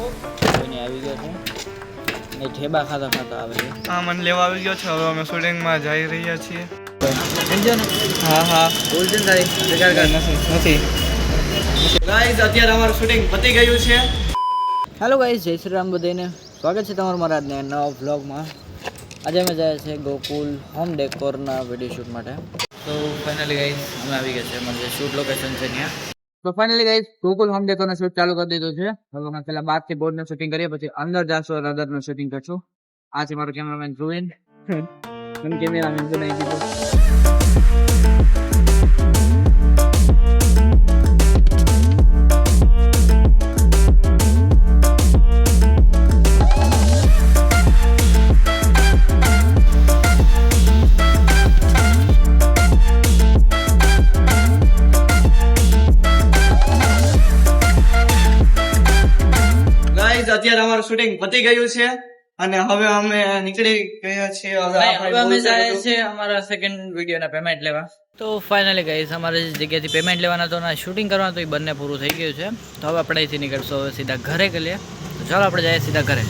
કોઈને આવી ગયો છે ને ઠેબા ખાતા ખાતા આવે છે. હા મને લેવા આવી ગયો છે. હવે અમે શૂટિંગમાં જઈ રહ્યા છીએ. સમજો ને? હા હા ભૂલ છે ને તારી બેકાર કર. નથી ગાઈઝ અત્યારે અમારું શૂટિંગ પતી ગયું છે. હેલો ગાઈઝ, જય શ્રી રામ બધાને. સ્વાગત છે તમારું મારા આજના નવા વ્લોગમાં. આજે અમે જાય છે ગોકુલ હોમ ડેકોરના વિડીયો શૂટ માટે. તો ફાઇનલી ગાઈઝ અમે આવી ગયા છે. અમારું જે શૂટ લોકેશન છે ત્યાં. તો ફાઇનલી ગાઈઝ ગોકુલ હોમ ડેકોરનો શૂટ ચાલુ કરી દીધું છે. હવે અમે પહેલા બહારથી બોર્ડનું શૂટિંગ કરીએ, પછી અંદર જાશું રદરનું શૂટિંગ કરશું. આ છે મારો કેમેરામેન ધ્રુવીન. મને કેમેરામેન બનાવી દીધો. અત્યારે અમારું શૂટિંગ પતી ગયું છે અને હવે અમે નીકળી ગયા છીએ. હવે અમે જાય છે અમારા સેકન્ડ વિડીયોના પેમેન્ટ લેવા. તો ફાઇનલી ગાઈસ અમારે જે જગ્યાથી પેમેન્ટ લેવાના તો ના શૂટિંગ કરવાનું તો એ બંને પૂરું થઈ ગયું છે. તો હવે આપણે અહીંથી નીકળશું હવે સીધા ઘરે ગઈએ. તો ચાલો આપણે જઈએ સીધા ઘરે.